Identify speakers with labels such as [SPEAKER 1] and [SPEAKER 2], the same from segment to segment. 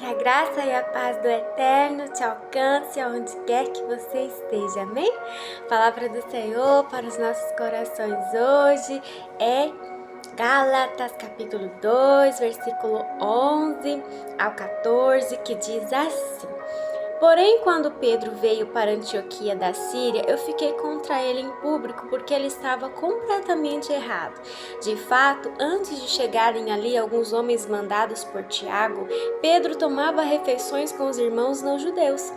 [SPEAKER 1] Que a graça e a paz do Eterno te alcance aonde quer que você esteja, amém? A palavra do Senhor para os nossos corações hoje é Gálatas capítulo 2, versículo 11 ao 14, que diz assim: Porém, quando Pedro veio para Antioquia da Síria, eu fiquei contra ele em público, porque ele estava completamente errado. De fato, antes de chegarem ali alguns homens mandados por Tiago, Pedro tomava refeições com os irmãos não-judeus.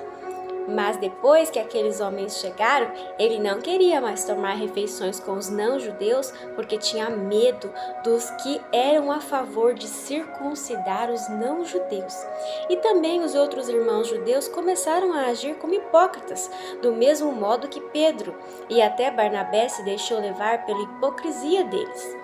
[SPEAKER 1] Mas depois que aqueles homens chegaram, ele não queria mais tomar refeições com os não-judeus, porque tinha medo dos que eram a favor de circuncidar os não-judeus. E também os outros irmãos judeus começaram a agir como hipócritas, do mesmo modo que Pedro, e até Barnabé se deixou levar pela hipocrisia deles.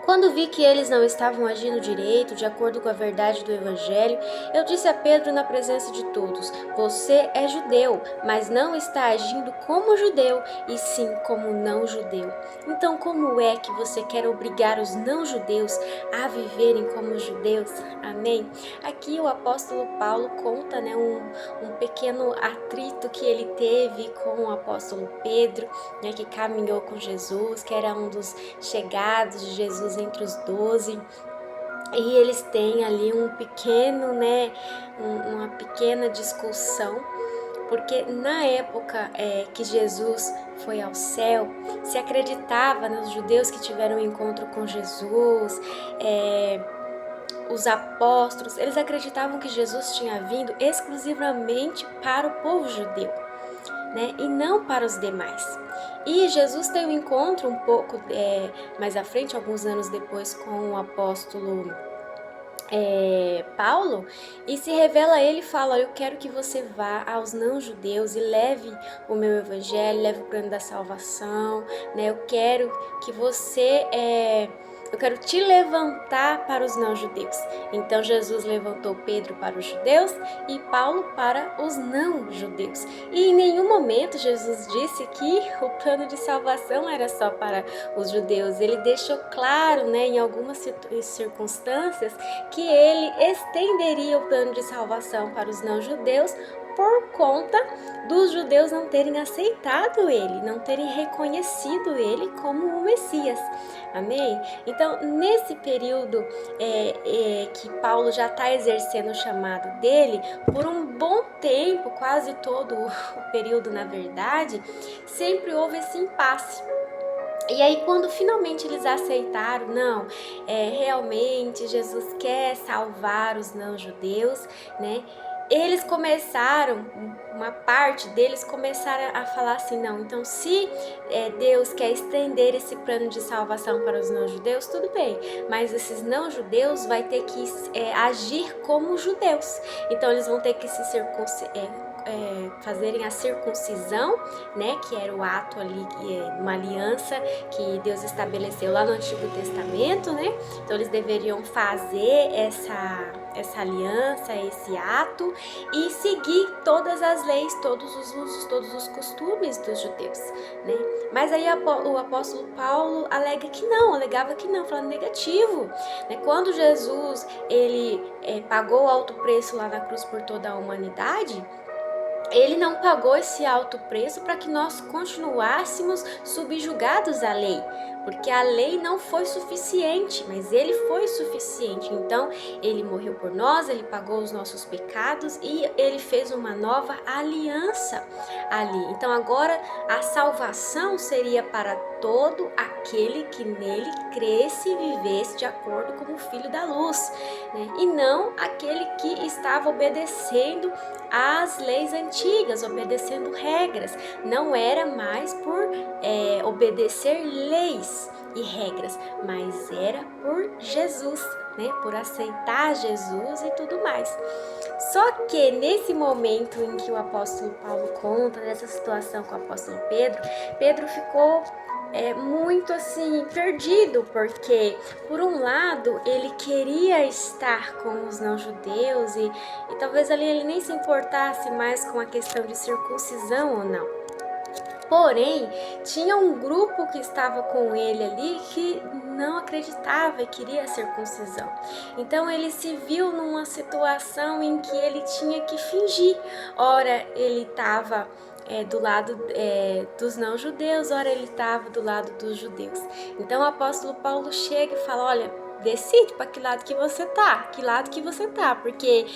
[SPEAKER 1] Quando vi que eles não estavam agindo direito, de acordo com a verdade do Evangelho, eu disse a Pedro na presença de todos: Você é judeu, mas não está agindo como judeu, e sim como não-judeu. Então, como é que você quer obrigar os não-judeus a viverem como judeus? Amém? Aqui o apóstolo Paulo conta um pequeno atrito que ele teve com o apóstolo Pedro, que caminhou com Jesus, que era um dos chegados de Jesus entre os 12, e eles têm ali uma pequena discussão, porque na época que Jesus foi ao céu, se acreditava nos judeus que tiveram um encontro com Jesus, os apóstolos, eles acreditavam que Jesus tinha vindo exclusivamente para o povo judeu, e não para os demais. E Jesus tem um encontro um pouco mais à frente, alguns anos depois, com o apóstolo Paulo, e se revela a ele e fala: Olha, eu quero que você vá aos não-judeus e leve o meu evangelho, leve o plano da salvação, eu quero que você eu quero te levantar para os não-judeus. Então Jesus levantou Pedro para os judeus e Paulo para os não-judeus. E em nenhum momento Jesus disse que o plano de salvação era só para os judeus. Ele deixou claro, em algumas circunstâncias, que ele estenderia o plano de salvação para os não-judeus por conta dos judeus não terem aceitado ele, não terem reconhecido ele como o Messias. Amém? Então, nesse período que Paulo já está exercendo o chamado dele, por um bom tempo, quase todo o período, na verdade, sempre houve esse impasse. E aí, quando finalmente eles aceitaram, realmente Jesus quer salvar os não-judeus, eles começaram, uma parte deles começaram a falar assim: não, então se Deus quer estender esse plano de salvação para os não-judeus, tudo bem, mas esses não-judeus vai ter que agir como judeus, então eles vão ter que se fazerem a circuncisão, que era o ato ali, uma aliança que Deus estabeleceu lá no Antigo Testamento, então eles deveriam fazer essa aliança, esse ato, e seguir todas as leis, todos os usos, todos os costumes dos judeus, Mas aí o apóstolo Paulo alegava que não, falando negativo, Quando Jesus ele pagou alto preço lá na cruz por toda a humanidade, ele não pagou esse alto preço para que nós continuássemos subjugados à lei, porque a lei não foi suficiente, mas ele foi suficiente. Então, ele morreu por nós, ele pagou os nossos pecados e ele fez uma nova aliança ali. Então, agora a salvação seria para todo aquele que nele cresce e vivesse de acordo com o Filho da Luz, e não aquele que estava obedecendo às leis antigas, obedecendo regras. Não era mais por obedecer leis e regras, mas era por Jesus, por aceitar Jesus e tudo mais. Só que nesse momento em que o apóstolo Paulo conta dessa situação com o apóstolo Pedro ficou muito assim perdido, porque por um lado ele queria estar com os não-judeus e talvez ali ele nem se importasse mais com a questão de circuncisão ou não. Porém, tinha um grupo que estava com ele ali que não acreditava e queria a circuncisão. Então ele se viu numa situação em que ele tinha que fingir. Ora, ele estava do lado dos não-judeus, ora ele estava do lado dos judeus. Então o apóstolo Paulo chega e fala, olha, decide para que lado que você tá, porque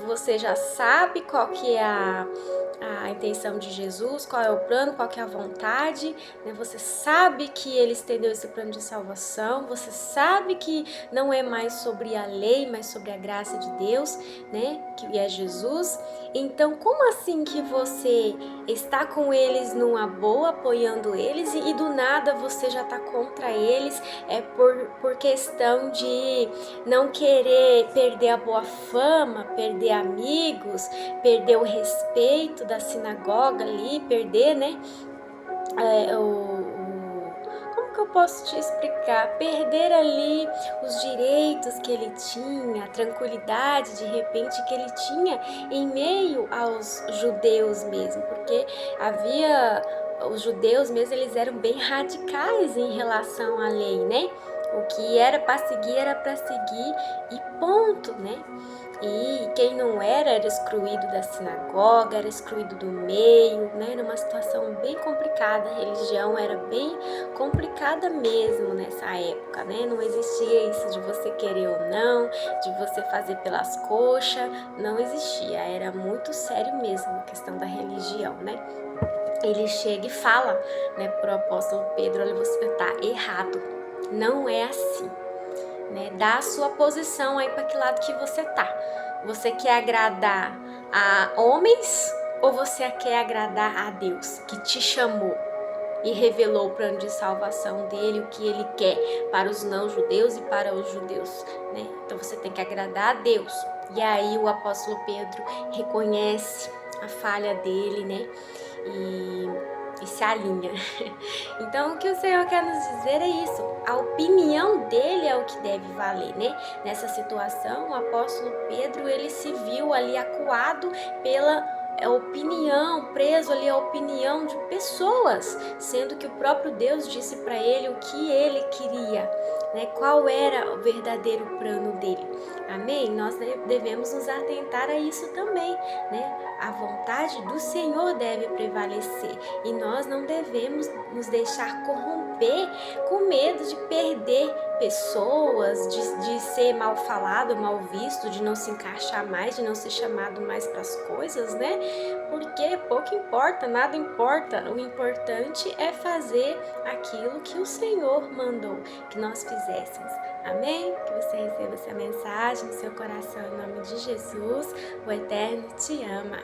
[SPEAKER 1] você já sabe qual que é a intenção de Jesus, qual é o plano, qual que é a vontade, né? Você sabe que ele estendeu esse plano de salvação, você sabe que não é mais sobre a lei, mas sobre a graça de Deus, né? Que é Jesus. Então, como assim que você está com eles numa boa, apoiando eles, e do nada você já está contra eles, por questão de não querer perder a boa fama, perder amigos, perder o respeito da sinagoga ali, perder, né, como que eu posso te explicar? Perder ali os direitos que ele tinha, a tranquilidade de repente que ele tinha em meio aos judeus mesmo, porque os judeus mesmo, eles eram bem radicais em relação à lei, né? O que era para seguir e ponto, né? E quem não era excluído da sinagoga, era excluído do meio, né? Era uma situação bem complicada, a religião era bem complicada mesmo nessa época, né? Não existia isso de você querer ou não, de você fazer pelas coxas, não existia, era muito sério mesmo a questão da religião, né? Ele chega e fala, né, pro apóstolo Pedro, olha, você tá errado, não é assim. Né? Dá a sua posição aí para que lado que você tá. Você quer agradar a homens ou você quer agradar a Deus que te chamou e revelou o plano de salvação dele, o que ele quer para os não-judeus e para os judeus, né? Então você tem que agradar a Deus. E aí o apóstolo Pedro reconhece a falha dele, né? E se alinha. Então o que o Senhor quer nos dizer é isso. A opinião dele é o que deve valer, né? Nessa situação, o apóstolo Pedro, ele se viu ali acuado pela opinião, preso ali à opinião de pessoas, sendo que o próprio Deus disse para ele o que ele queria, né? Qual era o verdadeiro plano dele. Amém? Nós devemos nos atentar a isso também, né? A vontade do Senhor deve prevalecer e nós não devemos nos deixar corromper com medo de perder pessoas, de ser mal falado, mal visto, de não se encaixar mais, de não ser chamado mais para as coisas, né? Porque pouco importa, nada importa. O importante é fazer aquilo que o Senhor mandou que nós fizéssemos. Amém? Que você receba essa mensagem no seu coração em nome de Jesus. O Eterno te ama.